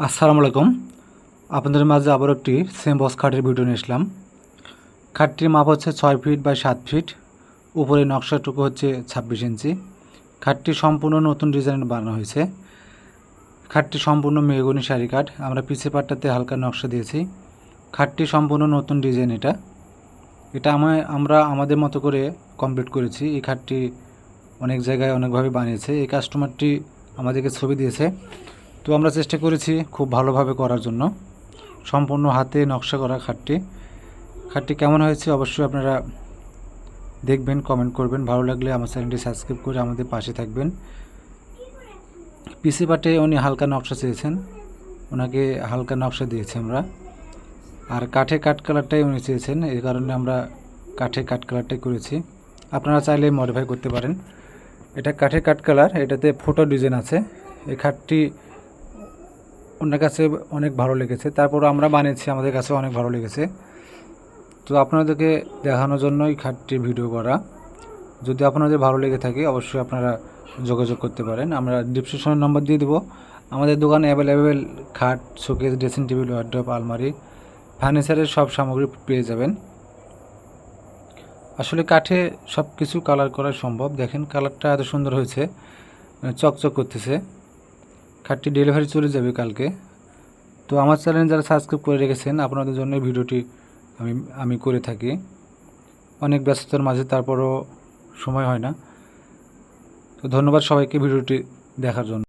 আসসালামু আলাইকুম। আপনাদের মাঝে আবার একটি সেম বক্স খাটের ভিডিও নিয়ে আসলাম। খাটটির মাপ হচ্ছে 6 ফিট বাই 7 ফিট, উপরে নকশাটুকু হচ্ছে 26 ইঞ্চি। খাটটি সম্পূর্ণ নতুন ডিজাইনের বানানো হয়েছে। খাটটি সম্পূর্ণ মেহগনি শাড়ি কাঠ, আমরা পিছে পাটটাতে হালকা নকশা দিয়েছি। খাটটি সম্পূর্ণ নতুন ডিজাইন। এটা আমরা আমাদের মতো করে কমপ্লিট করেছি। এই খাটটি অনেক জায়গায় অনেকভাবে বানিয়েছে। এই কাস্টমারটি আমাদেরকে ছবি দিয়েছে, তো আমরা চেষ্টা করেছি খুব ভালোভাবে করার জন্য। সম্পূর্ণ হাতে নকশা করা খাটটি কেমন হয়েছে অবশ্যই আপনারা দেখবেন, কমেন্ট করবেন। ভালো লাগলে আমার চ্যানেলটি সাবস্ক্রাইব করে আমাদের পাশে থাকবেন। পিসি পাটে উনি হালকা নকশা চেয়েছেন, ওনাকে হালকা নকশা দিয়েছি আমরা। আর কাঠে কাঠ কালারটাই উনি চেয়েছেন, এই কারণে আমরা কাঠে কাঠ কালারটাই করেছি। আপনারা চাইলে মডিফাই করতে পারেন। এটা কাঠে কাঠ কালার, এটাতে ফটো ডিজাইন আছে। এই খাটটি ওনার কাছে অনেক ভালো লেগেছে, তারপর আমরা বানিয়েছি, আমাদের কাছে অনেক ভালো লেগেছে। তো আপনাদেরকে দেখানোর জন্যই খাটটির ভিডিও করা। যদি আপনাদের ভালো লেগে থাকে অবশ্যই আপনারা যোগাযোগ করতে পারেন, আমরা ডিসক্রিপশনের নম্বর দিয়ে দেবো। আমাদের দোকানে অ্যাভেলেবেল খাট, শোকেস, ড্রেসিং টেবিল, ওয়ার্ড্রপ, আলমারি, ফার্নিচারের সব সামগ্রী পেয়ে যাবেন। আসলে কাঠে সব কিছু কালার করা সম্ভব। দেখেন কালারটা এত সুন্দর হয়েছে, চকচক করতেছে। খাটটি ডেলিভারি চলে যাবে কালকে। তো আমার চ্যানেল যারা সাবস্ক্রাইব করে রেখেছেন, আপনাদের জন্য ভিডিওটি আমি করে থাকি। অনেক ব্যস্ততার মাঝে তারপরও সময় হয় না। তো ধন্যবাদ সবাইকে ভিডিওটি দেখার জন্য।